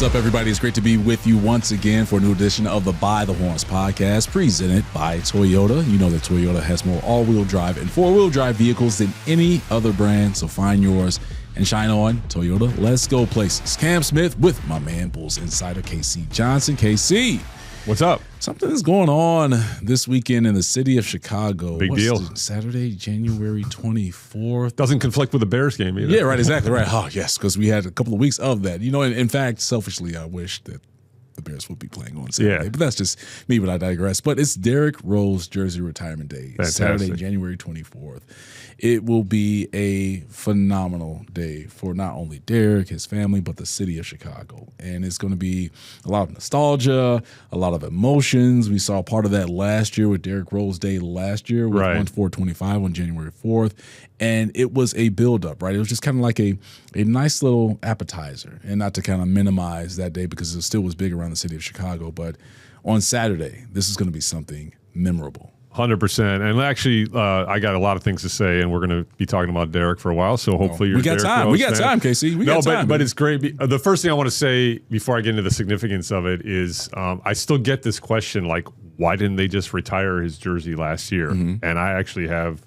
What's up, everybody? It's great to be with you once again for a new edition of the By the Horns podcast, presented by Toyota. You know that Toyota has more all-wheel drive and four-wheel drive vehicles than any other brand, so find yours and shine on. Toyota, let's go places. Cam Smith with my man, Bulls Insider KC Johnson. KC, what's up? Something is going on this weekend in the city of Chicago. Big deal. Saturday, January 24th. Doesn't conflict with the Bears game either. Yeah, right, exactly, right. Oh, yes, because we had a couple of weeks of that. You know, in fact, selfishly, I wish that the Bears would be playing on Saturday. Yeah. But that's just me, but I digress. But it's Derrick Rose jersey retirement day. Fantastic. Saturday, January 24th. It will be a phenomenal day for not only Derrick, his family, but the city of Chicago. And it's going to be a lot of nostalgia, a lot of emotions. We saw part of that last year with Derrick Rose Day last year with 1/4/25 on January 4th. And it was a buildup, right? It was just kind of like a nice little appetizer. And not to kind of minimize that day because it still was big around the city of Chicago. But on Saturday, this is going to be something memorable. 100%. And actually, I got a lot of things to say, and we're going to be talking about Derrick for a while. So hopefully you're Derrick time. Rose We got fan. time, KC. We got time. But it's great. The first thing I want to say before I get into the significance of it is I still get this question, like, why didn't they just retire his jersey last year? And I actually have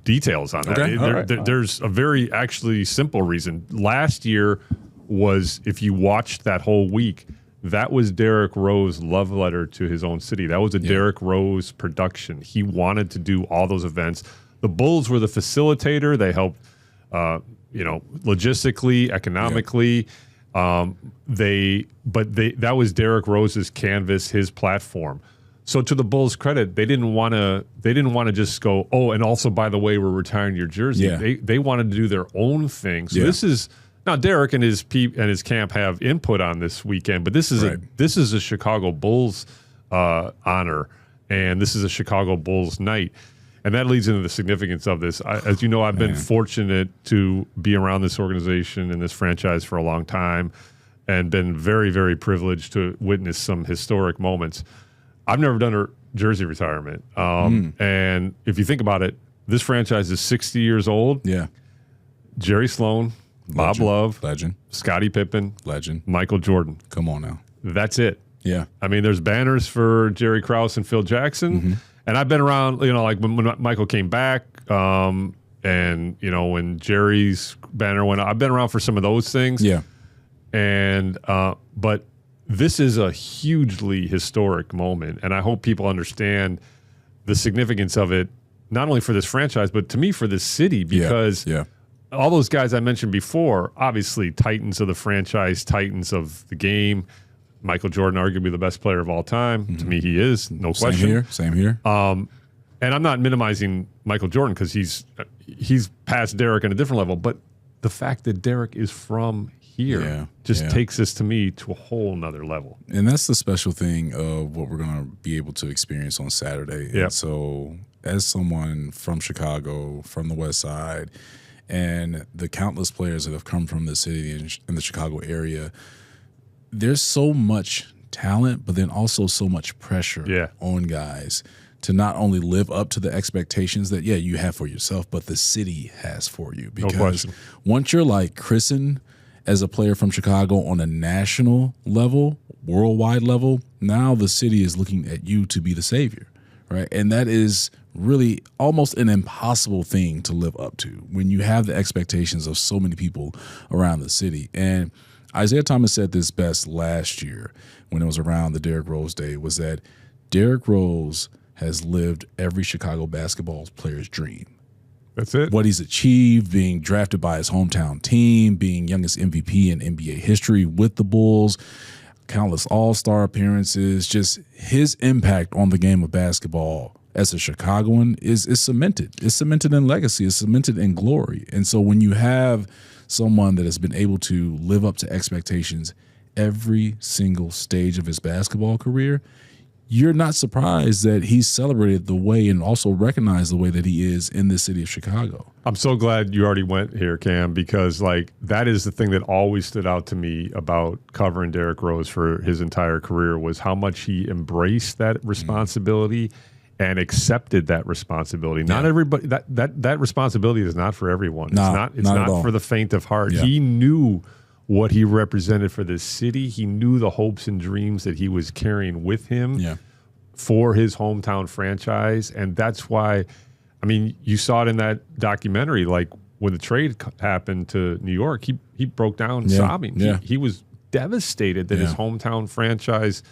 details on that. Okay. There's a very actually simple reason. Last year was, if you watched that whole week, that was Derrick Rose's love letter to his own city. That was a Derrick Rose production. He wanted to do all those events. The Bulls were the facilitator. They helped, logistically, economically. That was Derrick Rose's canvas, his platform. So to the Bulls' credit, they didn't want to just go, oh, and also, by the way, we're retiring your jersey. Yeah. They wanted to do their own thing. So this is. Now, Derrick and his camp have input on this weekend, but this is a Chicago Bulls honor, and this is a Chicago Bulls night, and that leads into the significance of this. As you know, I've been fortunate to be around this organization and this franchise for a long time, and been very, very privileged to witness some historic moments. I've never done a jersey retirement, and if you think about it, this franchise is 60 years old. Yeah, Jerry Sloan. Bob Love, legend. Scottie Pippen, legend. Michael Jordan. Come on now. That's it. Yeah. I mean, there's banners for Jerry Krause and Phil Jackson. And I've been around, like when Michael came back and, when Jerry's banner went up, I've been around for some of those things. Yeah. And, but this is a hugely historic moment. And I hope people understand the significance of it, not only for this franchise, but to me, for this city, because all those guys I mentioned before, obviously titans of the franchise, titans of the game. Michael Jordan, arguably the best player of all time. To me, he is, no question. Same here. And I'm not minimizing Michael Jordan because he's past Derrick on a different level. But the fact that Derrick is from here takes this, to me, to a whole nother level. And that's the special thing of what we're going to be able to experience on Saturday. Yep. And so as someone from Chicago, from the West Side, and the countless players that have come from the city and the Chicago area, there's so much talent, but then also so much pressure on guys to not only live up to the expectations that, you have for yourself, but the city has for you. Because once you're like christened as a player from Chicago on a national level, worldwide level, now the city is looking at you to be the savior, right? And that is really almost an impossible thing to live up to when you have the expectations of so many people around the city. And Isaiah Thomas said this best last year when it was around the Derrick Rose Day, was that Derrick Rose has lived every Chicago basketball player's dream. That's it. What he's achieved, being drafted by his hometown team, being youngest MVP in NBA history with the Bulls, countless all-star appearances, just his impact on the game of basketball as a Chicagoan is cemented. It's cemented in legacy. It's cemented in glory. And so when you have someone that has been able to live up to expectations every single stage of his basketball career, you're not surprised that he's celebrated the way and also recognized the way that he is in the city of Chicago. I'm so glad you already went here, Cam, because that is the thing that always stood out to me about covering Derrick Rose for his entire career, was how much he embraced that responsibility and accepted that responsibility. Not everybody, that responsibility is not for everyone. It's not for the faint of heart. He knew what he represented for this city. He knew the hopes and dreams that he was carrying with him for his hometown franchise. And that's why, I mean, you saw it in that documentary, like when the trade happened to New York, he broke down sobbing. He was devastated that his hometown franchise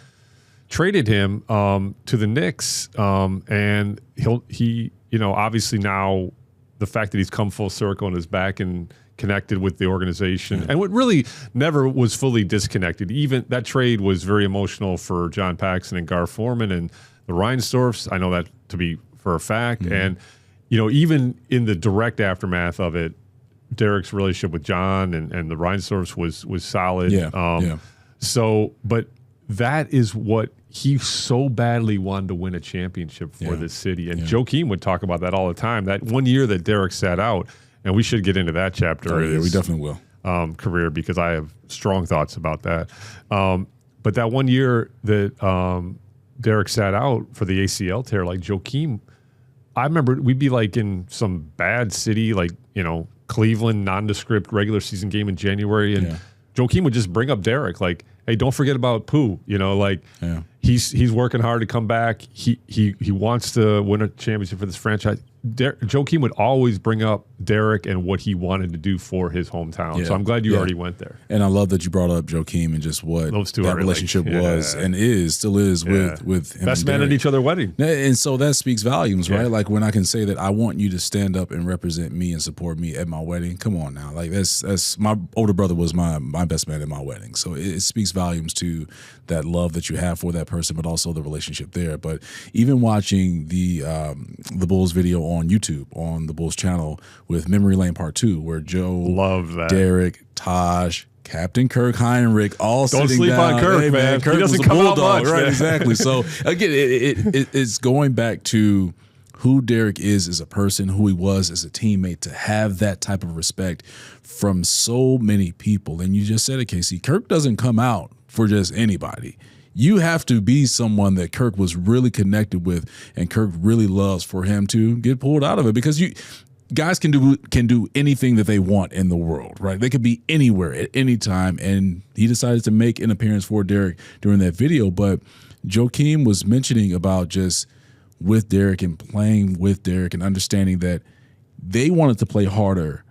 traded him to the Knicks. And he, you know, obviously now the fact that he's come full circle and is back and connected with the organization, and what really never was fully disconnected. Even that trade was very emotional for John Paxson and Gar Forman and the Reinsdorfs. I know that to be for a fact. And, you know, even in the direct aftermath of it, Derrick's relationship with John and the Reinsdorfs was solid. So, but that is what he so badly wanted to win a championship for this city. And Joakim would talk about that all the time. That one year that Derrick sat out, and we should get into that chapter. We definitely will. Career, because I have strong thoughts about that. But that one year that Derrick sat out for the ACL tear, like Joakim, I remember we'd be like in some bad city, like, you know, Cleveland, nondescript regular season game in January, and Joakim would just bring up Derrick, like, hey, don't forget about Pooh. You know, like he's working hard to come back. He wants to win a championship for this franchise. Joakim would always bring up Derrick and what he wanted to do for his hometown. So I'm glad you already went there. And I love that you brought up Joakim and just what that relationship was and still is with him. Best man at each other's wedding. And so that speaks volumes, right? Like when I can say that I want you to stand up and represent me and support me at my wedding. Come on now. Like that's my older brother was my best man at my wedding. So it speaks volumes to that love that you have for that person, but also the relationship there. But even watching the Bulls video on YouTube on the Bulls channel with Memory Lane Part 2, where Joe, Derrick, Taj, Captain Kirk Heinrich, all don't sitting sleep down. on Kirk, hey, man. Kirk he doesn't was a come bulldog, out much, right? Man. Exactly. So again, it's going back to who Derrick is as a person, who he was as a teammate, to have that type of respect from so many people. And you just said it, KC. Kirk doesn't come out for just anybody. You have to be someone that Kirk was really connected with and Kirk really loves for him to get pulled out of it, because guys can do anything that they want in the world, right? They could be anywhere at any time, and he decided to make an appearance for Derrick during that video. But Joakim was mentioning about just with Derrick and playing with Derrick and understanding that they wanted to play harder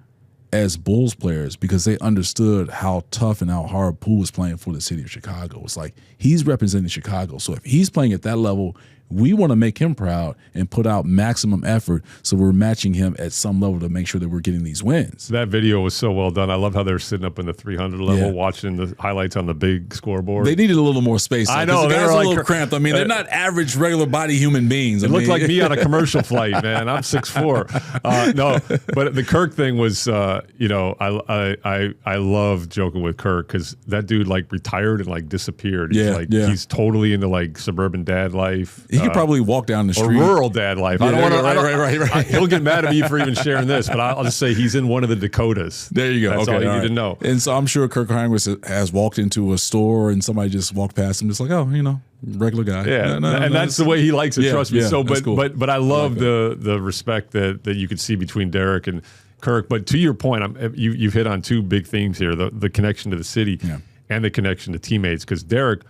as Bulls players because they understood how tough and how hard Pooh was playing for the city of Chicago. It's like he's representing Chicago. So if he's playing at that level, we want to make him proud and put out maximum effort, so we're matching him at some level to make sure that we're getting these wins. That video was so well done. I love how they're sitting up in the 300 level watching the highlights on the big scoreboard. They needed a little more space. I know. The guys are like, a little cramped. I mean, they're not average, regular body human beings. It looked like me on a commercial flight, man. I'm 6'4". No, but the Kirk thing was, you know, I love joking with Kirk because that dude like retired and like disappeared. He's totally into like suburban dad life. He could probably walk down the street. Or rural dad life. I don't want to. Right. He'll get mad at me for even sharing this, but I'll just say he's in one of the Dakotas. There you go. That's all you need to know. And so I'm sure Kirk Heinrich has walked into a store and somebody just walked past him, just like, oh, you know, regular guy. Yeah, and that's the way he likes it. Trust me. Yeah, so, cool. but I love the respect that you could see between Derrick and Kirk. But to your point, you've hit on two big themes here: the connection to the city and the connection to teammates. Because Derrick,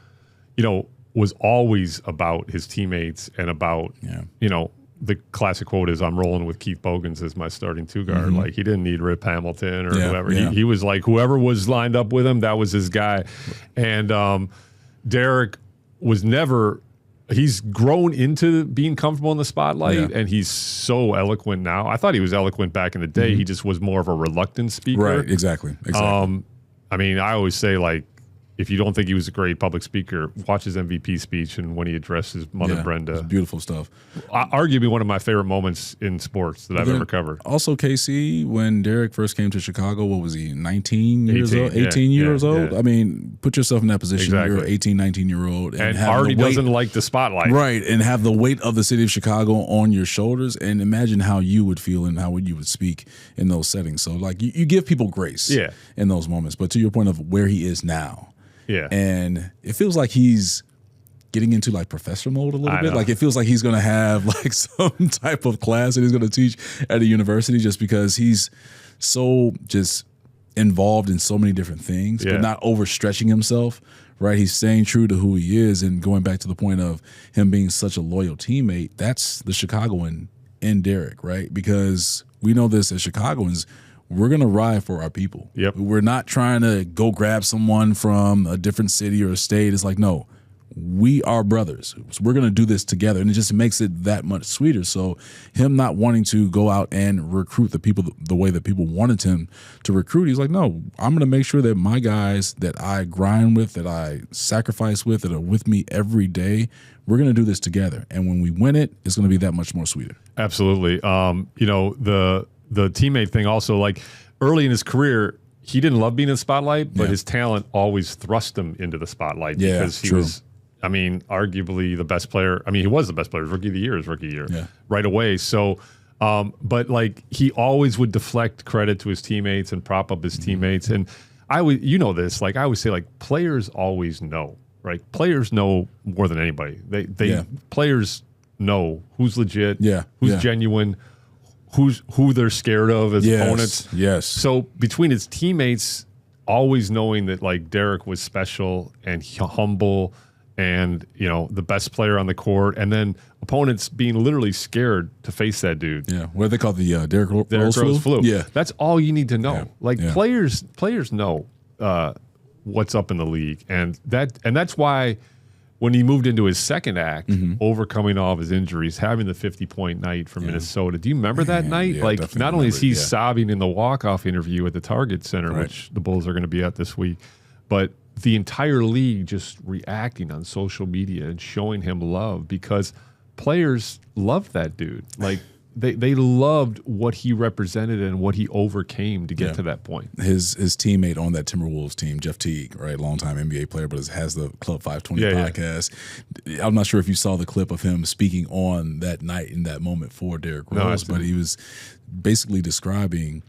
you know, was always about his teammates and about, you know, the classic quote is, I'm rolling with Keith Bogans as my starting two guard. Like, he didn't need Rip Hamilton or whoever. He was like, whoever was lined up with him, that was his guy. And Derrick was never, he's grown into being comfortable in the spotlight, and he's so eloquent now. I thought he was eloquent back in the day. He just was more of a reluctant speaker. Right, exactly. I mean, I always say, like, if you don't think he was a great public speaker, watch his MVP speech and when he addressed his mother, Brenda. Beautiful stuff. Arguably one of my favorite moments in sports that I've ever covered. Also, KC, when Derrick first came to Chicago, what was he, 19 years old? 18 years old? I mean, put yourself in that position. You're an 18, 19-year-old. And already doesn't like the spotlight. Right, and have the weight of the city of Chicago on your shoulders. And imagine how you would feel and how you would speak in those settings. So, like, you give people grace in those moments. But to your point of where he is now, and it feels like he's getting into like professor mode a little bit. Like, it feels like he's going to have like some type of class that he's going to teach at a university, just because he's so just involved in so many different things, but not overstretching himself, right? He's staying true to who he is, and going back to the point of him being such a loyal teammate, that's the Chicagoan in Derrick, right? Because we know this as Chicagoans, we're going to ride for our people. Yep. We're not trying to go grab someone from a different city or a state. It's like, no, we are brothers. So we're going to do this together. And it just makes it that much sweeter. So him not wanting to go out and recruit the people the way that people wanted him to recruit, he's like, no, I'm going to make sure that my guys that I grind with, that I sacrifice with, that are with me every day, we're going to do this together. And when we win it, it's going to be that much more sweeter. Absolutely. You know, the teammate thing also, like early in his career, he didn't love being in the spotlight, but his talent always thrust him into the spotlight because he was, I mean, arguably the best player. I mean, he was the best player. His rookie of the year right away. So, but like he always would deflect credit to his teammates and prop up his teammates. And I would, you know this, like I always say, like players always know, right? Players know more than anybody. Players know who's legit, who's genuine, who they're scared of as opponents. Yes. So between his teammates always knowing that like Derrick was special and humble and, you know, the best player on the court, and then opponents being literally scared to face that dude. Yeah. What do they call the Derrick Rose flu? Yeah. That's all you need to know. Players know what's up in the league. And that's why when he moved into his second act, overcoming all of his injuries, having the 50-point night for Minnesota. Do you remember that night? Yeah, like, not only is he sobbing in the walk-off interview at the Target Center, which the Bulls are going to be at this week, but the entire league just reacting on social media and showing him love because players loved that dude. Like, they loved what he represented and what he overcame to get to that point. His teammate on that Timberwolves team, Jeff Teague, right, longtime NBA player, but has the Club 520 podcast. I'm not sure if you saw the clip of him speaking on that night in that moment for Derrick Rose, but he was basically describing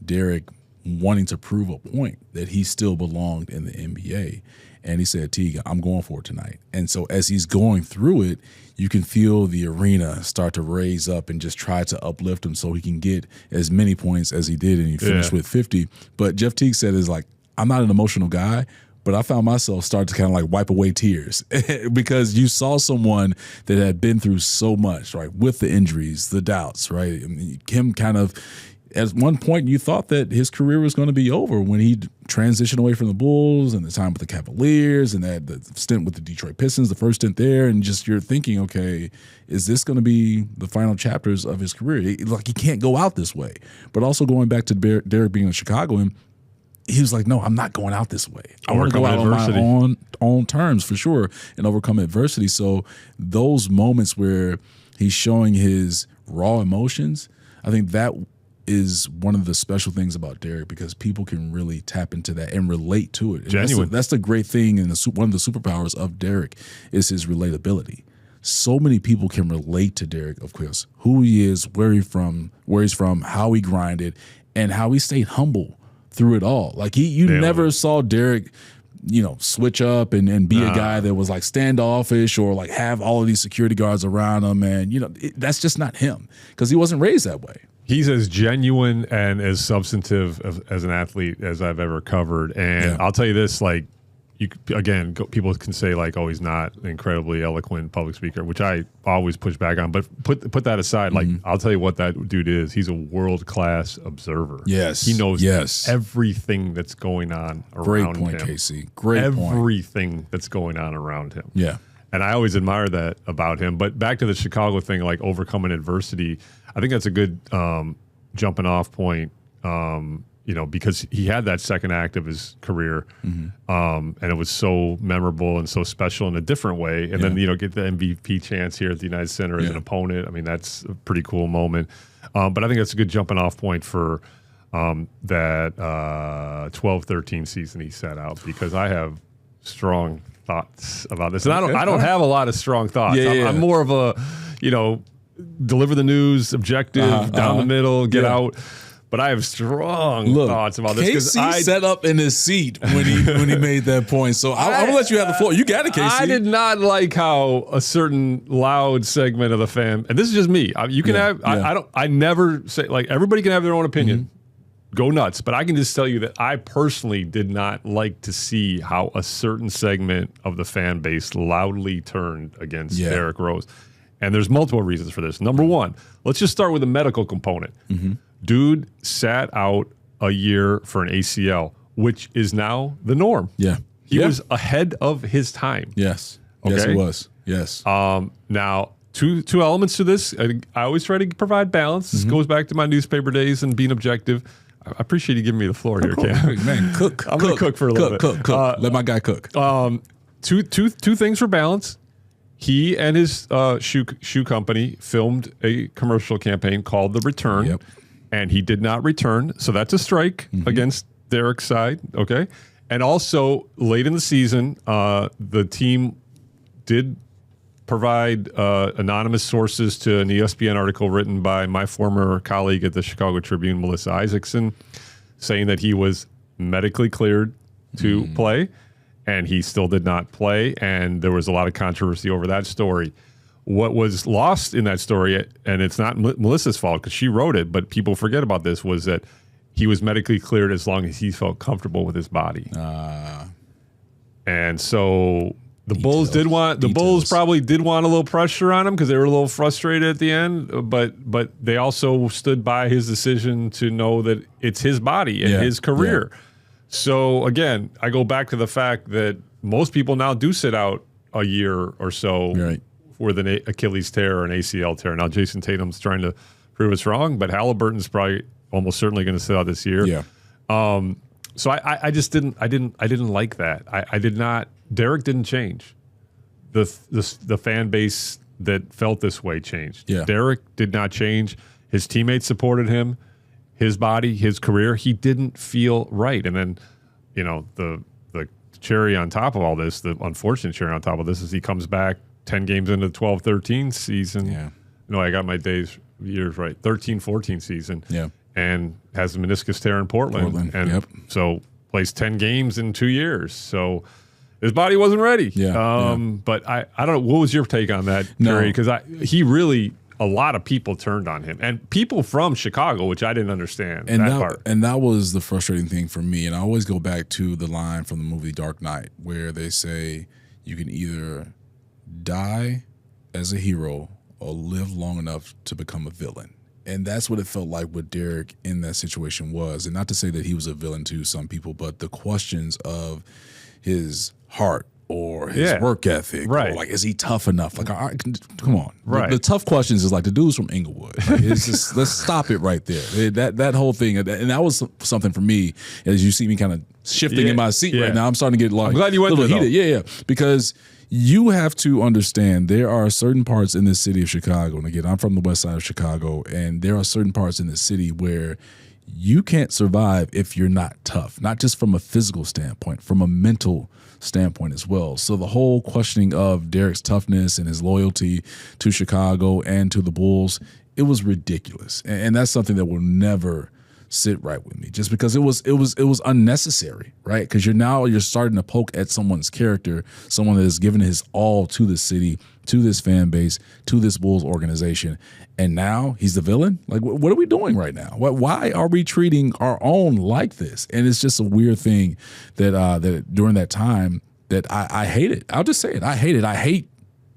Derrick wanting to prove a point that he still belonged in the NBA. And he said, Teague, I'm going for it tonight. And so as he's going through it, you can feel the arena start to raise up and just try to uplift him so he can get as many points as he did, and he finished with 50. But Jeff Teague said is like, I'm not an emotional guy, but I found myself start to kind of like wipe away tears because you saw someone that had been through so much, right, with the injuries, the doubts, right? I mean, him kind of, at one point, you thought that his career was going to be over when he transitioned away from the Bulls and the time with the Cavaliers and that the stint with the Detroit Pistons, the first stint there, and just you're thinking, okay, is this going to be the final chapters of his career? Like, he can't go out this way. But also going back to Derrick being in Chicago, and he was like, no, I'm not going out this way. I want to go out on my own terms for sure and overcome adversity. So those moments where he's showing his raw emotions, I think that is one of the special things about Derrick because people can really tap into that and relate to it. Genuine. That's the great thing, and one of the superpowers of Derrick is his relatability. So many people can relate to Derrick, of course, who he is, where he's from, how he grinded, and how he stayed humble through it all. Like you never saw Derrick, you know, switch up and be a guy that was like standoffish or like have all of these security guards around him, and you know that's just not him because he wasn't raised that way. He's as genuine and as substantive as an athlete as I've ever covered. And I'll tell you this, like, people can say, like, oh, he's not an incredibly eloquent public speaker, which I always push back on. But put that aside. Like, I'll tell you what that dude is. He's a world-class observer. Yes. He knows everything that's going on around him. Great point, KC. Great point. Everything that's going on around him. Yeah. And I always admire that about him. But back to the Chicago thing, like overcoming adversity, I think that's a good jumping off point, you know, because he had that second act of his career, and it was so memorable and so special in a different way. And then, you know, get the MVP chance here at the United Center as an opponent. I mean, that's a pretty cool moment. But I think that's a good jumping off point for that 12-13 season he set out, because I have strong thoughts about this. And I don't have a lot of strong thoughts. I'm more of a, you know, deliver the news, objective, down the middle, get out. But I have strong thoughts about this because KC set up in his seat when he made that point. So I'm gonna let you have the floor. You got it, KC. I did not like how a certain loud segment of the fan, and this is just me. You can have. I never say, like, everybody can have their own opinion. go nuts. But I can just tell you that I personally did not like to see how a certain segment of the fan base loudly turned against Derrick Rose. And there's multiple reasons for this. Number one, let's just start with the medical component. Dude sat out a year for an ACL, which is now the norm. Yeah. He was ahead of his time. Yes. Okay? Yes, he was. Yes. Now, two elements to this. I always try to provide balance. This goes back to my newspaper days and being objective. I appreciate you giving me the floor here, Cam. Man, cook. I'm going to cook for a little bit. Cook. Let my guy cook. Two things for balance. He and his shoe company filmed a commercial campaign called The Return, and he did not return. So that's a strike against Derrick's side, okay? And also, late in the season, the team did provide anonymous sources to an ESPN article written by my former colleague at the Chicago Tribune, Melissa Isaacson, saying that he was medically cleared to play, and he still did not play, and there was a lot of controversy over that story. What was lost in that story, and it's not Melissa's fault because she wrote it, but people forget about this, was that he was medically cleared as long as he felt comfortable with his body. And so the Bulls probably did want a little pressure on him because they were a little frustrated at the end, but they also stood by his decision to know that it's his body and his career. So again, I go back to the fact that most people now do sit out a year or so with an Achilles tear or an ACL tear. Now Jason Tatum's trying to prove us wrong, but Halliburton's probably almost certainly going to sit out this year. So I just didn't like that. I did not. Derrick didn't change. The fan base that felt this way changed. Derrick did not change. His teammates supported him. His body, his career, he didn't feel right. And then, the cherry on top of all this, the unfortunate cherry on top of this, is he comes back 10 games into the 12-13 season. No, I got my years right. 13-14 season. And has a meniscus tear in Portland. And so plays 10 games in 2 years. So his body wasn't ready. But I don't know. What was your take on that, Terry? Because he really, a lot of people turned on him. And people from Chicago, which I didn't understand that part. And that was the frustrating thing for me. And I always go back to the line from the movie Dark Knight where they say you can either die as a hero or live long enough to become a villain. And that's what it felt like what Derrick in that situation was. And not to say that he was a villain to some people, but the questions of his heart or his work ethic, or like, is he tough enough? Like, come on. The tough questions is like the dude's from Inglewood. Like, it's just, let's stop it right there. That whole thing, and that was something for me, as you see me kind of shifting in my seat right now. I'm starting to get like, I'm glad you went a little there, heated. Because you have to understand there are certain parts in this city of Chicago, and again, I'm from the west side of Chicago, and there are certain parts in the city where you can't survive if you're not tough, not just from a physical standpoint, from a mental standpoint as well. So the whole questioning of Derrick's toughness and his loyalty to Chicago and to the Bulls, it was ridiculous. And that's something that will never sit right with me, just because it was unnecessary, right? Because you're starting to poke at someone's character, someone that has given his all to the city, to this fan base, to this Bulls organization, and now he's the villain. Like, what are we doing right now? Why are we treating our own like this? And it's just a weird thing that during that time that I hate it. I'll just say it. I hate it. I hate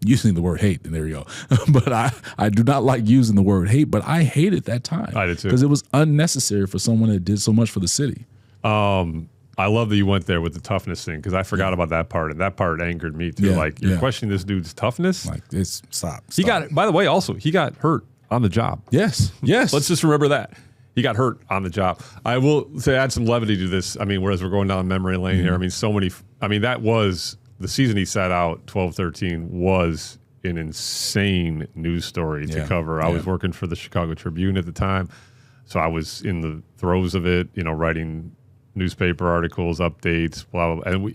using the word hate, and there you go. But I do not like using the word hate, but I hated that time. I did too. Because it was unnecessary for someone that did so much for the city. I love that you went there with the toughness thing, because I forgot about that part, and that part angered me too. You're questioning this dude's toughness? Like, it's stop. He got, by the way, also, he got hurt on the job. Yes. Let's just remember that. He got hurt on the job. I will say, add some levity to this. I mean, whereas we're going down memory lane here, that was the season he sat out, 12-13, was an insane news story to cover. I was working for the Chicago Tribune at the time, so I was in the throes of it, writing newspaper articles, updates, blah, blah, blah.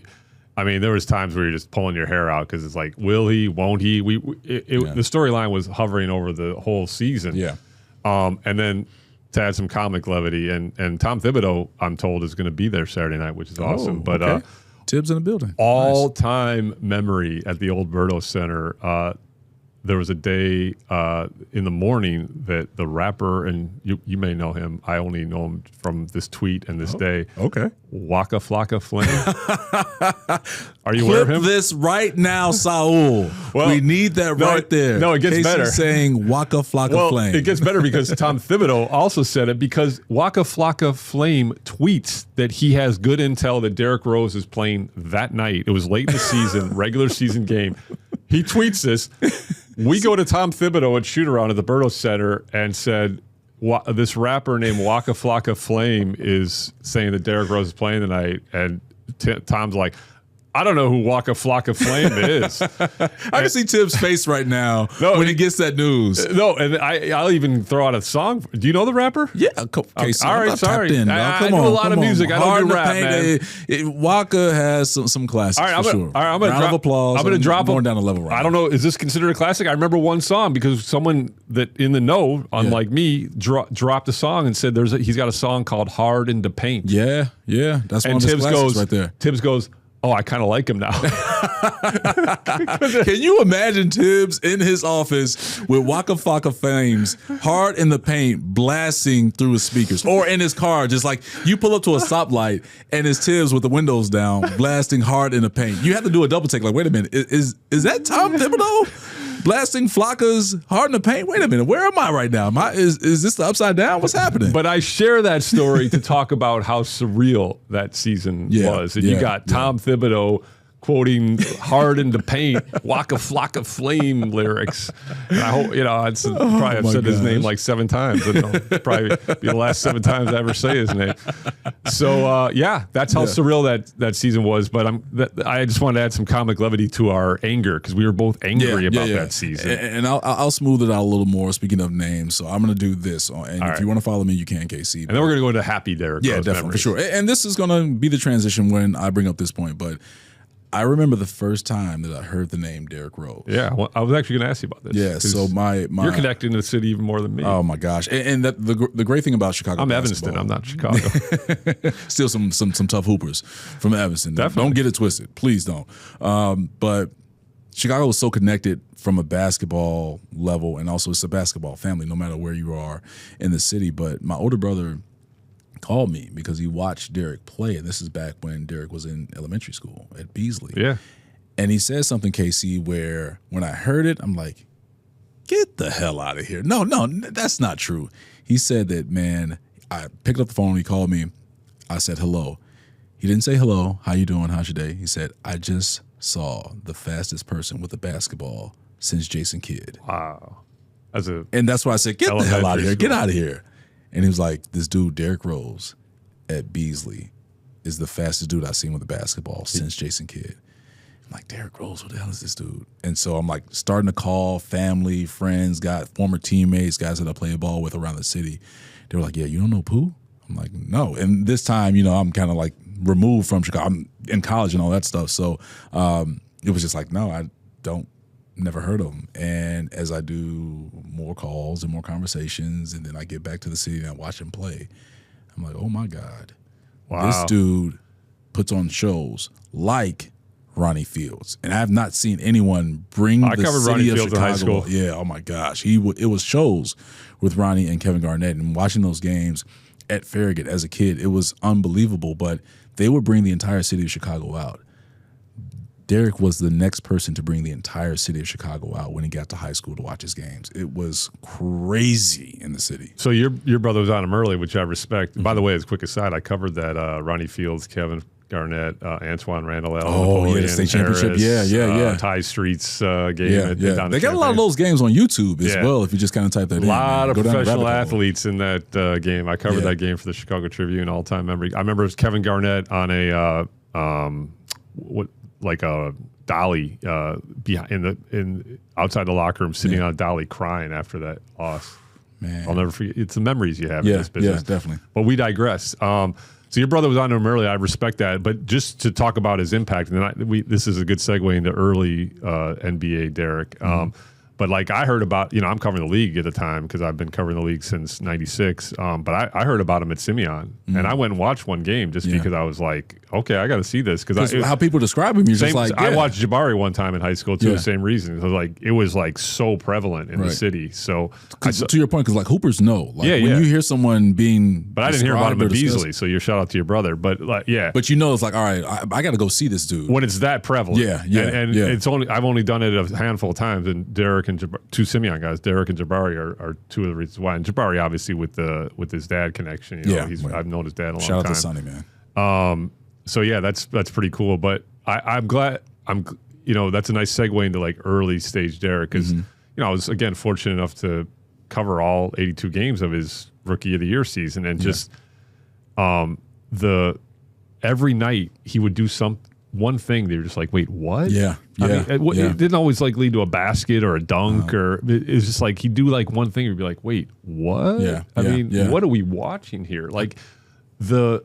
And there was times where you're just pulling your hair out because it's like, will he, won't he? The storyline was hovering over the whole season. And then to add some comic levity, and Tom Thibodeau, I'm told, is going to be there Saturday night, which is awesome. But Tibbs in the building. All-time memory at the old Berto Center. there was a day in the morning that the rapper, and you may know him, I only know him from this tweet and this day. Okay. Waka Flocka Flame. Are you aware of him? This right now, Saul. Well, we need that right there. No, it gets better. Saying Waka Flocka Flame. It gets better because Tom Thibodeau also said it, because Waka Flocka Flame tweets that he has good intel that Derrick Rose is playing that night. It was late in the season, regular season game. He tweets this. We go to Tom Thibodeau at shoot-around at the Berto Center and said, this rapper named Waka Flocka Flame is saying that Derrick Rose is playing tonight. And Tom's like, I don't know who Waka Flocka Flame is. I can see Tibbs' face right now when he gets that news. No, and I'll even throw out a song. Do you know the rapper? Yeah. Okay, so all right, sorry. I know a lot of music. I don't do rap, man. Waka has some classics, all right, for sure. All right, I'm going to drop applause. I'm going to drop more down the level. Right I don't know. Is this considered a classic? I remember one song because someone that in the know, unlike me, dropped a song and said he's got a song called "Hard into Paint." Yeah. That's one of his classics right there. Tibbs goes, oh, I kind of like him now. Can you imagine Tibbs in his office with Waka Flocka Flame's Hard in the Paint blasting through his speakers, or in his car, just like you pull up to a stoplight and it's Tibbs with the windows down blasting Hard in the Paint. You have to do a double take, like, wait a minute, is that Tom Thibodeau blasting Flocka's Hard in the Paint? Wait a minute, where am I right now? Is this the Upside Down? What's happening? But I share that story to talk about how surreal that season was. And you got Tom Thibodeau quoting Hard into Paint, Waka Flocka Flame lyrics. And I hope, I've said his name like 7 times. And it'll probably be the last 7 times I ever say his name. So, that's how surreal that season was. But I just wanted to add some comic levity to our anger, because we were both angry about that season. And I'll smooth it out a little more, speaking of names. So I'm going to do this. And if you want to follow me, you can, KC. And then we're going to go into happy Derrick Rose definitely, memories. for sure. And this is going to be the transition when I bring up this point. But I remember the first time that I heard the name Derrick Rose. Yeah, well, I was actually going to ask you about this. Yeah, so my you're connecting to the city even more than me. Oh my gosh! And the great thing about Chicago, I'm basketball, Evanston. I'm not Chicago. Still some tough hoopers from Evanston. Definitely. Don't get it twisted, please don't. But Chicago was so connected from a basketball level, and also it's a basketball family, no matter where you are in the city. But my older brother called me because he watched Derrick play, and this is back when Derrick was in elementary school at Beasley. Yeah. And he said something, KC, where when I heard it, I'm like, get the hell out of here. No, that's not true. He said that, man, I picked up the phone, he called me, I said hello. He didn't say hello, how you doing, how's your day? He said, I just saw the fastest person with a basketball since Jason Kidd. Wow. And that's why I said, get the hell out of here, get out of here. And he was like, this dude, Derrick Rose, at Beasley, is the fastest dude I've seen with a basketball since Jason Kidd. I'm like, Derrick Rose, what the hell is this dude? And so I'm like starting to call family, friends, former teammates, guys that I play ball with around the city. They were like, yeah, you don't know Pooh? I'm like, no. And this time, I'm kind of like removed from Chicago. I'm in college and all that stuff. So it was just like, no, I never heard of him. And as I do more calls and more conversations, and then I get back to the city and I watch him play, I'm like, oh my God. Wow. This dude puts on shows like Ronnie Fields. And I have not seen anyone bring the city Ronnie of Fields Chicago. in high school. Yeah, oh my gosh. It was shows with Ronnie and Kevin Garnett, and watching those games at Farragut as a kid, it was unbelievable. But they would bring the entire city of Chicago out. Derrick was the next person to bring the entire city of Chicago out when he got to high school to watch his games. It was crazy in the city. So your brother was on him early, which I respect. Mm-hmm. By the way, as a quick aside, I covered that Ronnie Fields, Kevin Garnett, Antoine Randall, the state championship. Yeah. Ty Street's game. Yeah. They got a lot of those games on YouTube as well, if you just kind of type that in. A lot of professional athletes in that game. I covered that game for the Chicago Tribune, all-time memory. I remember it was Kevin Garnett on a like a dolly behind outside the locker room, sitting on a dolly crying after that loss. Man, I'll never forget. It's the memories you have in this business. Yeah, definitely. But we digress. So your brother was on him early. I respect that. But just to talk about his impact, and then this is a good segue into early NBA Derrick. But like I heard about, I'm covering the league at the time because I've been covering the league since '96. But I heard about him at Simeon, and I went and watched one game just because I was like, okay, I got to see this because how people describe him, you're just like, I watched Jabari one time in high school too. The same reason. It was like so prevalent in the city. So to your point, because like hoopers know, like when you hear someone being, but I didn't hear about him at Beasley. So your shout out to your brother. But like, but it's like, all right, I got to go see this dude when it's that prevalent. And it's I've only done it a handful of times, and Derrick and two Simeon guys, Derrick and Jabari are two of the reasons why. And Jabari obviously with his dad connection. I've known his dad a long time. Shout out to Sonny, man. So yeah, that's pretty cool. But I'm glad that's a nice segue into like early stage Derrick because I was again fortunate enough to cover all 82 games of his Rookie of the Year season, and just every night he would do one thing. They were just like, wait, what? It didn't always like lead to a basket or a dunk or it was just like he'd do like one thing. You'd be like, wait, what? What are we watching here? Like the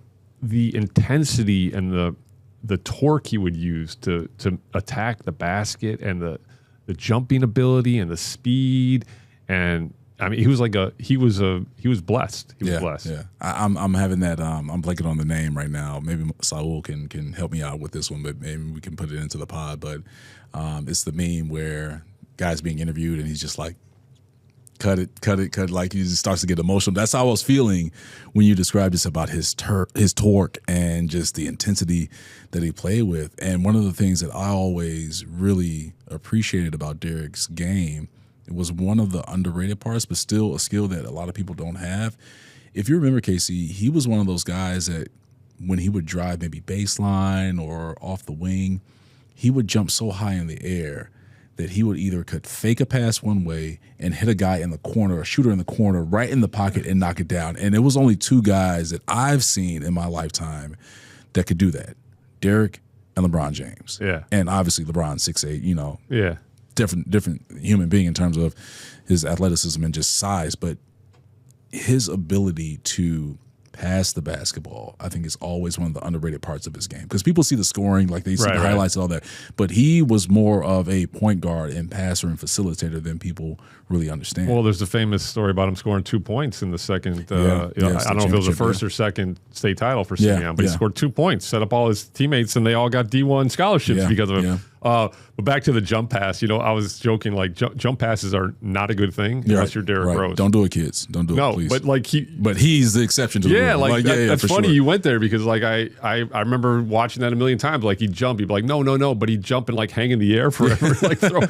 intensity and the torque he would use to attack the basket and the jumping ability and the speed, and I mean he was blessed. He was blessed. Yeah. I'm having that. I'm blanking on the name right now. Maybe Saul can help me out with this one, but maybe we can put it into the pod. But it's the meme where guys being interviewed and he's just like, cut it. Like he just starts to get emotional. That's how I was feeling when you described this about his torque and just the intensity that he played with. And one of the things that I always really appreciated about Derrick's game, it was one of the underrated parts, but still a skill that a lot of people don't have. If you remember, KC, he was one of those guys that when he would drive maybe baseline or off the wing, he would jump so high in the air that he would either could fake a pass one way and hit a guy in the corner, a shooter in the corner, right in the pocket and knock it down. And it was only two guys that I've seen in my lifetime that could do that, Derrick and LeBron James. Yeah. And obviously LeBron 6'8", Yeah. different human being in terms of his athleticism and just size, but his ability to pass the basketball, I think, is always one of the underrated parts of his game because people see the scoring, like they see the highlights and all that, but he was more of a point guard and passer and facilitator than people really understand. Well, there's a famous story about him scoring 2 points in the second. I don't know if it was the first or second state title for Simeon, but he scored 2 points, set up all his teammates, and they all got D1 scholarships because of him. But back to the jump pass, I was joking, like jump passes are not a good thing unless you're Derrick Rose. Don't do it, kids. Don't do it, please. But he's the exception to the rule. That's funny sure. you went there because like I remember watching that a million times. Like he'd jump, he'd be like, no, but he'd jump and like hang in the air forever, like throw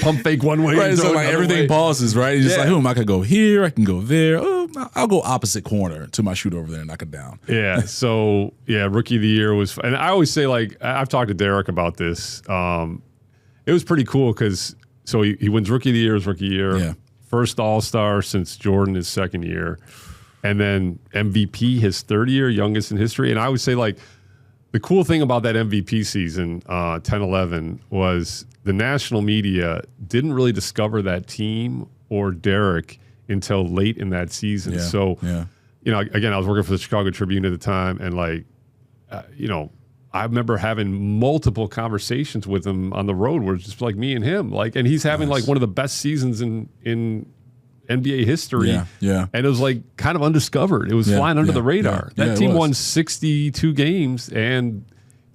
pump fake one way. Right, and so like everything pauses, right? He's just like, I can go here, I can go there. Oh, I'll go opposite corner to my shooter over there and knock it down. Yeah. So Rookie of the Year was, and I always say like I've talked to Derrick about this. It was pretty cool because he wins Rookie of the Year as Rookie Year. Yeah. First All-Star since Jordan his second year. And then MVP his third year, youngest in history. And I would say like the cool thing about that MVP season, 10-11, was the national media didn't really discover that team or Derrick until late in that season. Again, I was working for the Chicago Tribune at the time, and like, I remember having multiple conversations with him on the road where it's just like me and him, like, and he's having like one of the best seasons in NBA history. And it was like kind of undiscovered. It was flying under the radar. That team won 62 games, and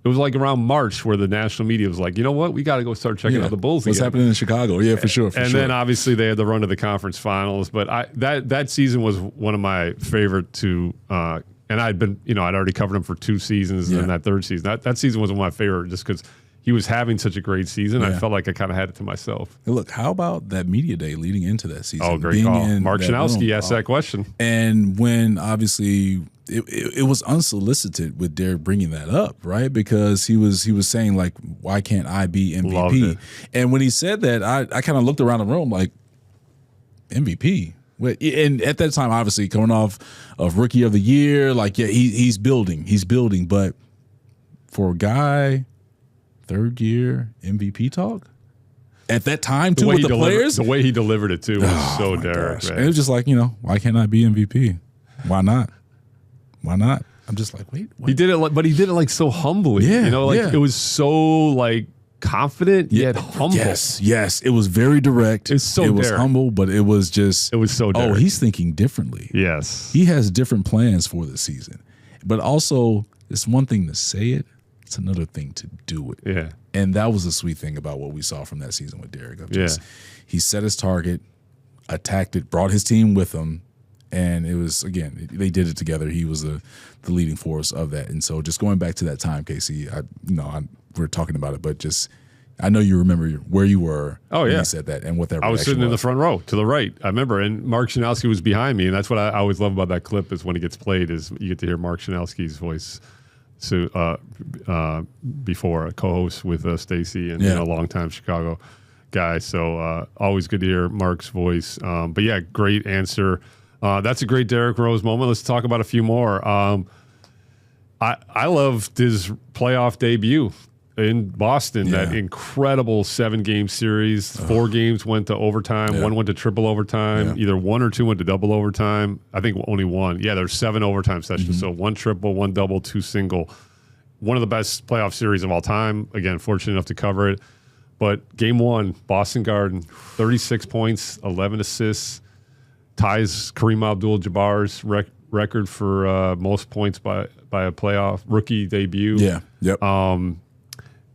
it was like around March where the national media was like, you know what, we got to go start checking out the Bulls. What's happening in Chicago? Yeah, for sure. Then obviously they had the run to the conference finals, but that season was one of my favorite to. And I'd been, I'd already covered him for 2 seasons, and then that third season. That season was one of my favorite just because he was having such a great season. I felt like I kind of had it to myself. Hey, look, how about that media day leading into that season? Oh, great call. Mark Shanowski asked that question. And when obviously it was unsolicited with Derrick bringing that up, right? Because he was saying like, why can't I be MVP? And when he said that, I kind of looked around the room like, MVP? And at that time, obviously, coming off of Rookie of the Year, like, he's building. But for a guy, third year MVP talk at that time, too, with the players, the way he delivered it too was so Derrick. Right? And it was just like, why can't I be MVP? Why not? I'm just like, wait. He did it, but he did it like so humbly. It was so like confident yet humble. Yes. It was very direct. It was humble, but it was just. It was so Derrick. Oh, he's thinking differently. Yes. He has different plans for the season. But also, it's one thing to say it. It's another thing to do it. Yeah. And that was the sweet thing about what we saw from that season with Derrick. He set his target, attacked it, brought his team with him. And it was, again, they did it together. He was the leading force of that. And so just going back to that time, KC, we're talking about it, but just I know you remember where you were when he said that and what that reaction was. I was sitting in the front row to the right. I remember, and Mark Schanowski was behind me, and that's what I always love about that clip is when it gets played is you get to hear Mark Schanowski's voice. So before a co-host with Stacy and a longtime Chicago guy. So always good to hear Mark's voice. But yeah, great answer. That's a great Derrick Rose moment. Let's talk about a few more. I loved his playoff debut in Boston. That incredible 7-game series. 4 games went to overtime. 1 went to triple overtime. Either 1 or 2 went to double overtime. I think only 1. Yeah, there's 7 overtime sessions. So 1 triple, 1 double, 2 single. One of the best playoff series of all time. Again, fortunate enough to cover it. But game 1, Boston Garden, 36 points, 11 assists. Ties Kareem Abdul-Jabbar's record for most points by a playoff rookie debut. Yeah. Yep.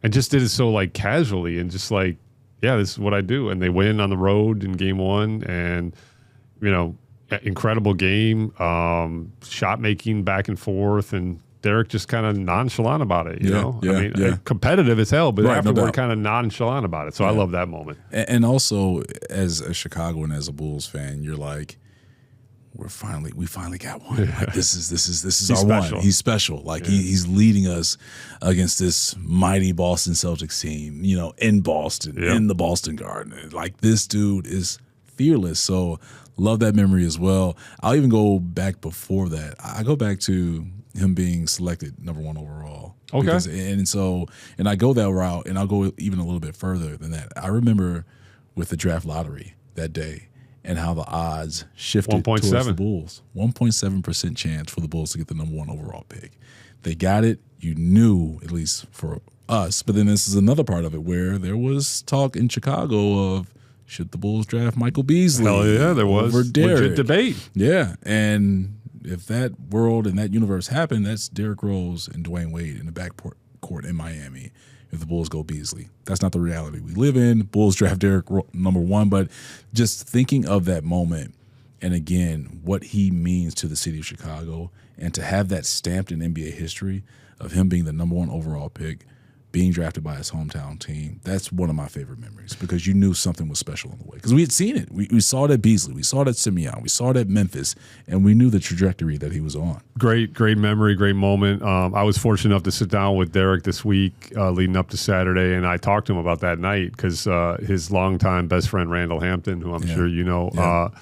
And just did it so like casually and just like, yeah, this is what I do. And they win on the road in game 1, and incredible game, shot making back and forth, and Derrick just kind of nonchalant about it. You know, I mean, competitive as hell, but afterward kind of nonchalant about it. So I love that moment. And also, as a Chicagoan, as a Bulls fan, you're like, we finally got one. Like, this is our special one. He's special. Like he's leading us against this mighty Boston Celtics team. In Boston, in the Boston Garden. Like, this dude is fearless. So love that memory as well. I'll even go back before that. I go back to him being selected #1 overall. Okay. Because, and I go that route, and I'll go even a little bit further than that. I remember with the draft lottery that day and how the odds shifted towards the Bulls. 1.7% chance for the Bulls to get the #1 overall pick. They got it. You knew, at least for us. But then this is another part of it where there was talk in Chicago of, should the Bulls draft Michael Beasley? Hell yeah, there was. Over Derrick. Legit debate. Yeah, and if that world and that universe happened, that's Derrick Rose and Dwayne Wade in the backcourt in Miami if the Bulls go Beasley. That's not the reality we live in. Bulls draft Derrick #1, but just thinking of that moment and, again, what he means to the city of Chicago, and to have that stamped in NBA history of him being the #1 overall pick, being drafted by his hometown team, that's one of my favorite memories because you knew something was special on the way. Because we had seen it. We saw it at Beasley. We saw it at Simeon. We saw it at Memphis. And we knew the trajectory that he was on. Great memory, great moment. I was fortunate enough to sit down with Derrick this week leading up to Saturday, and I talked to him about that night because his longtime best friend, Randall Hampton, who I'm sure you know,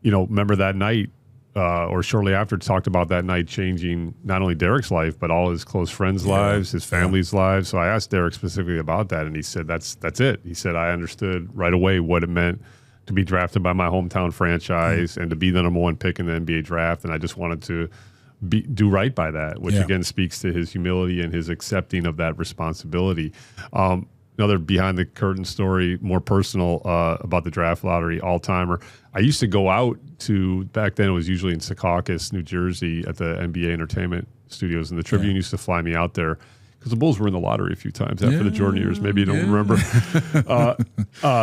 remember that night, or shortly after, talked about that night changing not only Derrick's life, but all his close friends' lives, his family's lives. So I asked Derrick specifically about that, and he said, that's it. He said, I understood right away what it meant to be drafted by my hometown franchise and to be the #1 pick in the NBA draft, and I just wanted to do right by that, which again speaks to his humility and his accepting of that responsibility. Another behind-the-curtain story, more personal, about the draft lottery, all-timer. I used to go out to, back then it was usually in Secaucus, New Jersey, at the NBA Entertainment Studios, and the Tribune used to fly me out there because the Bulls were in the lottery a few times after the Jordan years. Maybe you don't remember.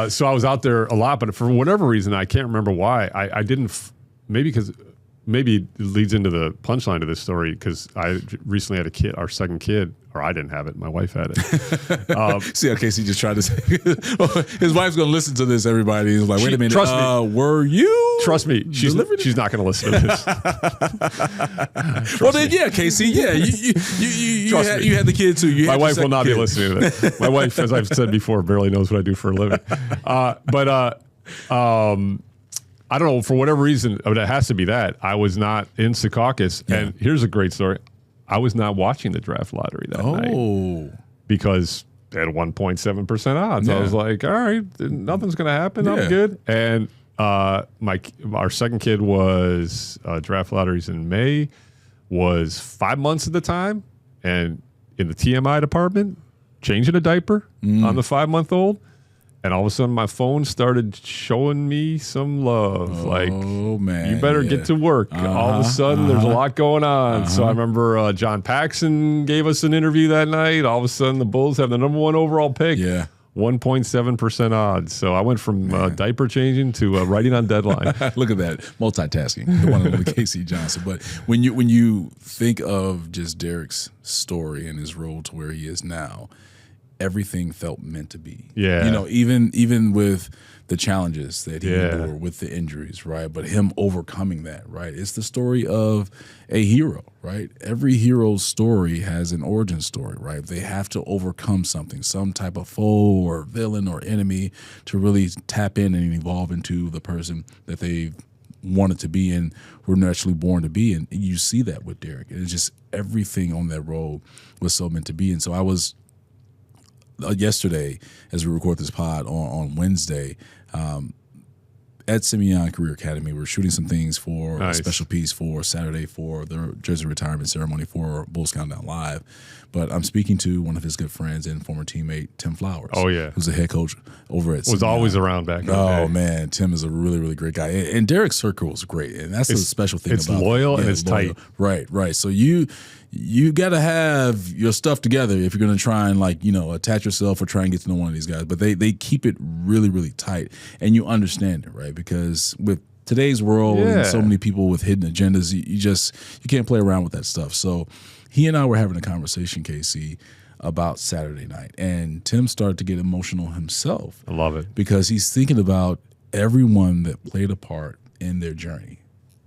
So I was out there a lot, but for whatever reason, I can't remember why. I didn't, maybe it leads into the punchline of this story because I recently had a kid, our second kid, or I didn't have it. My wife had it. See, okay, so he just tried to say, his wife's going to listen to this, everybody. He's like, wait a minute. Trust me. Were you? Trust me. She's not going to listen to this. Well, then, yeah, KC, yeah. You had the kid, too. My wife will not be listening to this. My wife, as I've said before, barely knows what I do for a living. I don't know, for whatever reason, but it has to be that. I was not in Secaucus. And here's a great story. I was not watching the draft lottery that night because they had 1.7% odds. I was like, all right, nothing's going to happen. I'm good. And our second kid was draft lotteries in May, was 5 months at the time. And in the TMI department, changing a diaper on the 5-month-old. And all of a sudden, my phone started showing me some love. Like, man, you better get to work. All of a sudden, there's a lot going on. So I remember John Paxson gave us an interview that night. All of a sudden, the Bulls have the number 1 overall pick. Yeah. 1.7% odds. So I went from diaper changing to writing on deadline. Look at that, multitasking. The one and only K.C. Johnson. But when you think of just Derrick's story and his role to where he is now, everything felt meant to be. Yeah. You know, even with the challenges that he endured, with the injuries, right? But him overcoming that, right? It's the story of a hero, right? Every hero's story has an origin story, right? They have to overcome something, some type of foe or villain or enemy to really tap in and evolve into the person that they wanted to be and were naturally born to be. And you see that with Derrick. It's just everything on that road was so meant to be. And so I was yesterday, as we record this pod on Wednesday, at Simeon Career Academy, we're shooting some things for a special piece for Saturday for the jersey retirement ceremony for Bulls Countdown Live. But I'm speaking to one of his good friends and former teammate, Tim Flowers. Oh, yeah. Who's the head coach over at Was Simeon. always around back in the day. Oh, man. Tim is a really, really great guy. And Derrick's circle is great. And that's the special thing it's about it. It's loyal and it's tight. Right. So you got to have your stuff together if you're going to try and, like, you know, attach yourself or try and get to know one of these guys. But they keep it really, really tight. And you understand it, right? Because with today's world and so many people with hidden agendas, you can't play around with that stuff. So he and I were having a conversation, KC, about Saturday night. And Tim started to get emotional himself. I love it. Because he's thinking about everyone that played a part in their journey.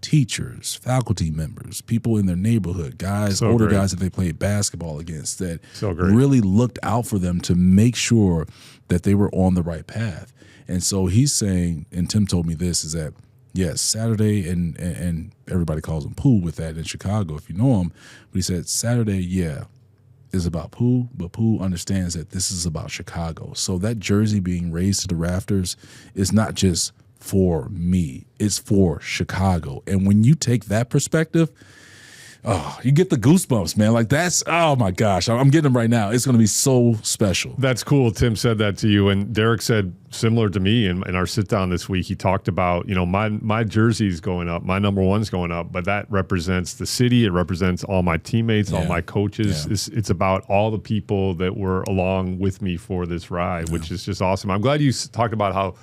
Teachers, faculty members, people in their neighborhood, guys, older guys that they played basketball against that really looked out for them to make sure that they were on the right path. And so he's saying, and Tim told me this, is that, yes, Saturday, and everybody calls him Pooh with that in Chicago if you know him, but he said Saturday, is about Pooh, but Pooh understands that this is about Chicago. So that jersey being raised to the rafters is not just for me, it's for Chicago. And when you take that perspective, you get the goosebumps, man. Like, that's, oh my gosh, I'm getting them right now. It's going to be so special. That's cool. Tim said that to you. And Derrick said similar to me in our sit down this week. He talked about, you know, my jersey's going up, my number 1's going up, but that represents the city. It represents all my teammates, all my coaches. Yeah. It's about all the people that were along with me for this ride, which is just awesome. I'm glad you talked about how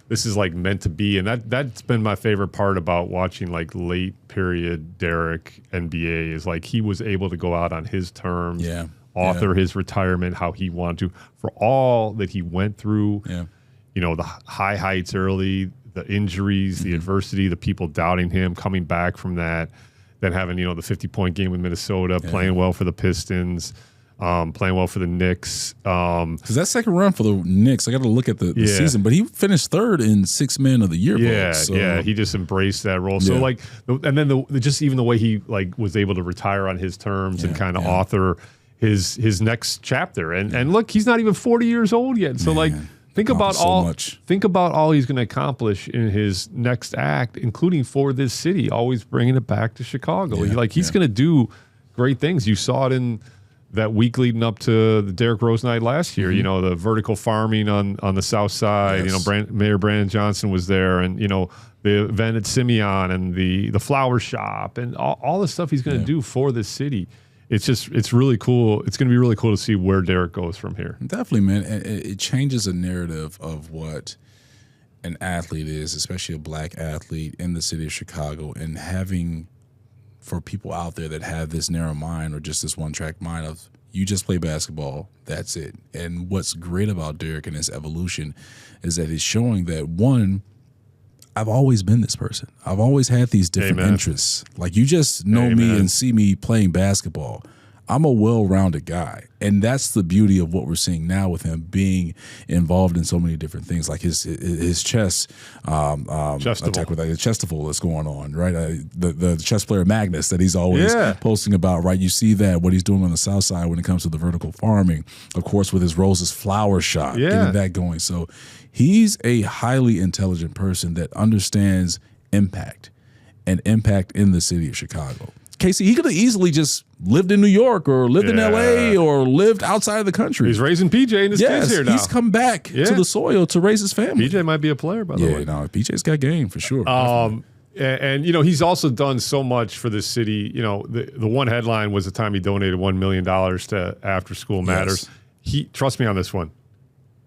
this is like meant to be. And that's been my favorite part about watching like late period Derrick NBA is like he was able to go out on his terms, author his retirement, how he wanted to, for all that he went through, you know, the high heights early, the injuries, the adversity, the people doubting him, coming back from that, then having, you know, the 50-point game with Minnesota, playing well for the Pistons, playing well for the Knicks. Because that second run for the Knicks, I got to look at the season, but he finished 3rd in Sixth Man of the Year. He just embraced that role. So like, and then just even the way he like was able to retire on his terms and kind of author his next chapter. And look, he's not even 40 years old yet. So like, think about all he's going to accomplish in his next act, including for this city. Always bringing it back to Chicago. He's going to do great things. You saw it in that week leading up to the Derrick Rose night last year, you know, the vertical farming on the south side, you know, Mayor Brandon Johnson was there, and, you know, the event at Simeon and the flower shop and all the stuff he's going to do for this city. It's really cool. It's going to be really cool to see where Derrick goes from here. Definitely, man. It changes a narrative of what an athlete is, especially a black athlete in the city of Chicago, and having, for people out there that have this narrow mind or just this one-track mind of you just play basketball, that's it. And what's great about Derrick and his evolution is that he's showing that, one, I've always been this person. I've always had these different interests. Like, you just know me and see me playing basketball. I'm a well-rounded guy. And that's the beauty of what we're seeing now with him being involved in so many different things, like his chess attack with his chestival that's going on, right? The chess player Magnus that he's always posting about, right? You see that, what he's doing on the south side when it comes to the vertical farming, of course, with his Rose's flower shop, getting that going. So he's a highly intelligent person that understands impact and impact in the city of Chicago. KC, he could have easily just lived in New York or lived in LA or lived outside of the country. He's raising PJ and his kids here now. He's come back to the soil to raise his family. PJ might be a player, by the way. Yeah, no, PJ's got game for sure. And he's also done so much for this city. The one headline was the time he donated $1 million to After School Matters. He trust me on this one.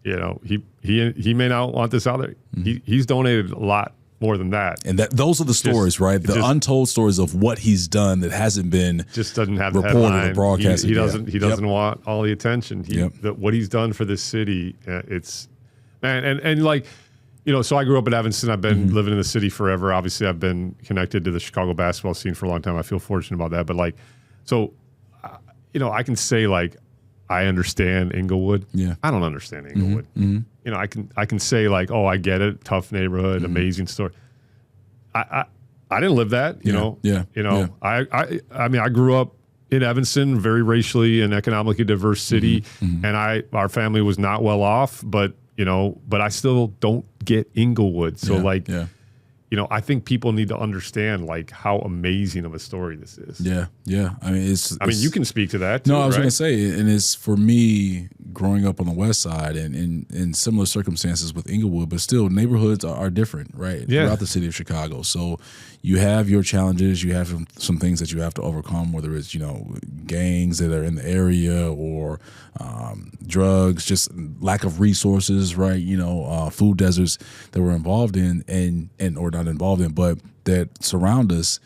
He may not want this out there. He's donated a lot more than that. And those are the stories, right? The untold stories of what he's done that hasn't been doesn't have reported or broadcasted. He doesn't want all the attention. What he's done for this city, it's man, and like, so I grew up in Evanston. I've been living in the city forever. Obviously, I've been connected to the Chicago basketball scene for a long time. I feel fortunate about that. But like, so I can say like I understand Inglewood. Yeah, I don't understand Inglewood. I can say like, oh, I get it. Tough neighborhood, amazing story. I didn't live that. I mean, I grew up in Evanston, very racially and economically diverse city, and our family was not well off, but I still don't get Inglewood. So I think people need to understand like how amazing of a story this is. Yeah. I mean, I mean, you can speak to that too, No, I was right? going to say, and it's for me growing up on the West Side and in similar circumstances with Inglewood, but still neighborhoods are different, right? Throughout the city of Chicago. So you have your challenges, you have some things that you have to overcome, whether it's, gangs that are in the area or drugs, just lack of resources, right? Food deserts that we're involved in or not involved in, but that surround us.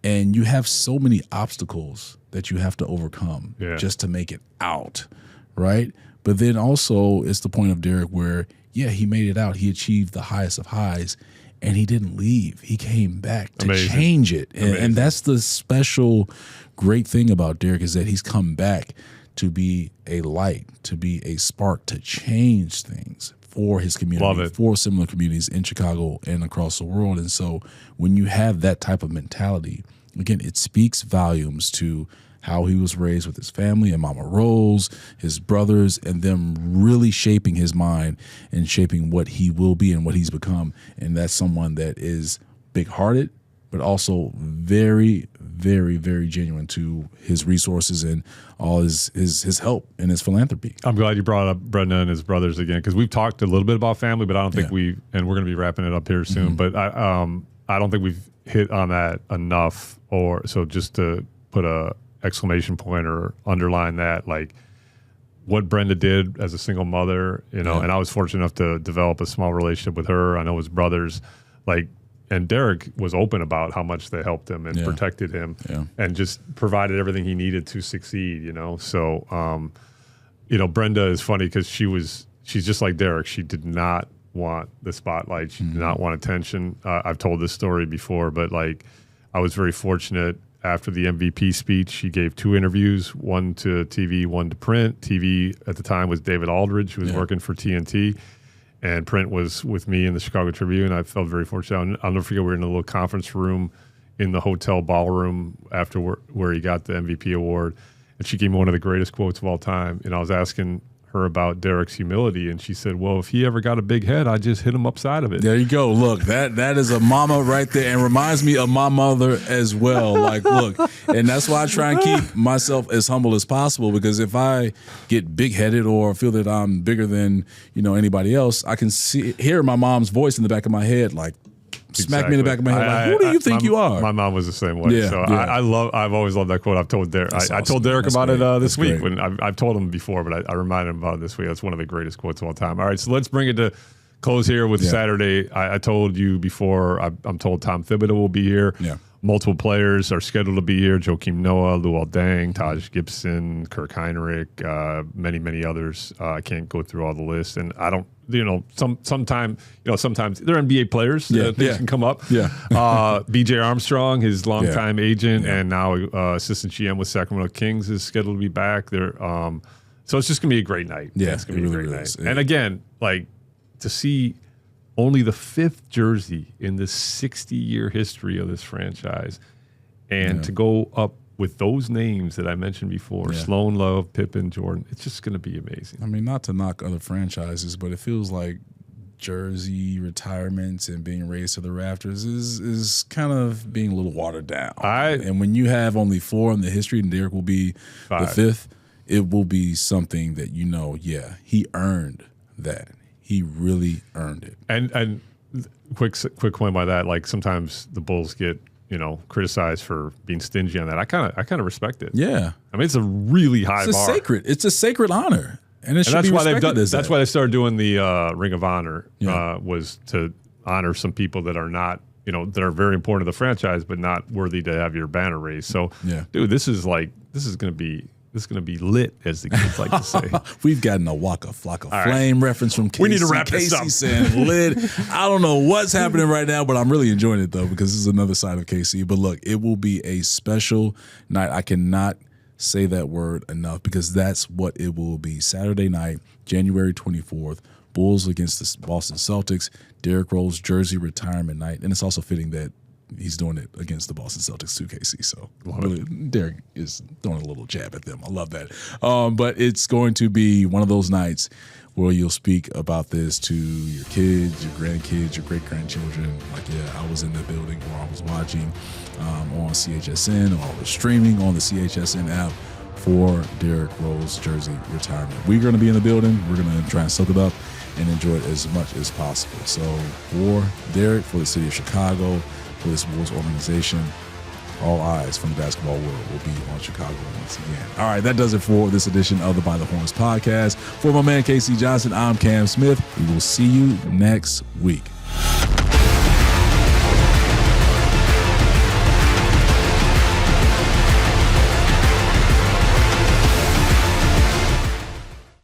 And you have so many obstacles that you have to overcome just to make it out, right? But then also it's the point of Derrick where, he made it out. He achieved the highest of highs, and he didn't leave. He came back to change it. And that's the special great thing about Derrick is that he's come back to be a light, to be a spark, to change things for his community, for similar communities in Chicago and across the world. And so when you have that type of mentality, again, it speaks volumes to how he was raised with his family and Mama Rose, his brothers, and them really shaping his mind and shaping what he will be and what he's become. And that's someone that is big-hearted, but also very, very, very genuine to his resources and all his help and his philanthropy. I'm glad you brought up Brenda and his brothers again, because we've talked a little bit about family, but I don't think and we're going to be wrapping it up here soon, but I don't think we've hit on that enough. So just to put a exclamation point or underline that, like what Brenda did as a single mother, and I was fortunate enough to develop a small relationship with her. I know his brothers, and Derrick was open about how much they helped him and protected him and just provided everything he needed to succeed, So, Brenda is funny because she's just like Derrick. She did not want the spotlight. She did not want attention. I've told this story before, but I was very fortunate. After the MVP speech, she gave 2 interviews, one to TV, one to print. TV at the time was David Aldridge, who was working for TNT, and print was with me in the Chicago Tribune. I felt very fortunate. I'll never forget, we were in a little conference room in the hotel ballroom after where he got the MVP award, and she gave me one of the greatest quotes of all time. And I was asking her about Derrick's humility, and she said, well, if he ever got a big head, I'd just hit him upside of it. There you go. Look, that is a mama right there, and reminds me of my mother as well. Look, and that's why I try and keep myself as humble as possible, because if I get big-headed or feel that I'm bigger than anybody else, I can hear my mom's voice in the back of my head, smack me in the back of my head, who do you think you are? My mom was the same way. I've always loved that quote. I've told Derrick. I told Derrick about it this week. When I've told him before, but I reminded him about it this week. That's one of the greatest quotes of all time. All right, so let's bring it to close here with Saturday. I told you before, I'm told Tom Thibodeau will be here. Yeah. Multiple players are scheduled to be here. Joakim Noah, Luol Deng, Taj Gibson, Kirk Heinrich, many, many others. I can't go through all the lists. And I don't, sometimes they're NBA players. Things can come up. BJ Armstrong, his longtime agent, and now assistant GM with Sacramento Kings, is scheduled to be back there. So it's just going to be a great night. Yeah, it's going to be a great night. Yeah. And again, to see only the 5th jersey in the 60-year history of this franchise, and to go up with those names that I mentioned before, Sloan, Love, Pippen, Jordan, it's just going to be amazing. I mean, not to knock other franchises, but it feels like jersey retirements and being raised to the Rafters is kind of being a little watered down. And when you have only 4 in the history, and Derrick will be 5. the 5th, it will be something that he earned that. He really earned it. And quick point by that, like sometimes the Bulls get criticized for being stingy on that. I kind of respect it. Yeah, I mean it's a really high bar. It's a sacred honor, and should be respected. That's why they started doing the Ring of Honor. Was to honor some people that are not that are very important to the franchise, but not worthy to have your banner raised. So, dude, this is going to be lit, as the kids like to say. We've gotten a Waka Flocka Flame reference from K.C. We need to wrap this up. K.C. saying lit. I don't know what's happening right now, but I'm really enjoying it, though, because this is another side of K.C. But look, it will be a special night. I cannot say that word enough because that's what it will be. Saturday night, January 24th, Bulls against the Boston Celtics, Derrick Rose jersey retirement night. And it's also fitting that he's doing it against the Boston Celtics too, KC. So really, Derrick is throwing a little jab at them. I love that. But it's going to be one of those nights where you'll speak about this to your kids, your grandkids, your great-grandchildren. Like, I was in the building or I was watching on CHSN or I was streaming on the CHSN app for Derrick Rose jersey retirement. We're going to be in the building. We're going to try and soak it up and enjoy it as much as possible. So for Derrick, for the city of Chicago, for this Bulls organization, all eyes from the basketball world will be on Chicago once again. All right, that does it for this edition of the By the Horns podcast. For my man, KC Johnson, I'm Cam Smith. We will see you next week.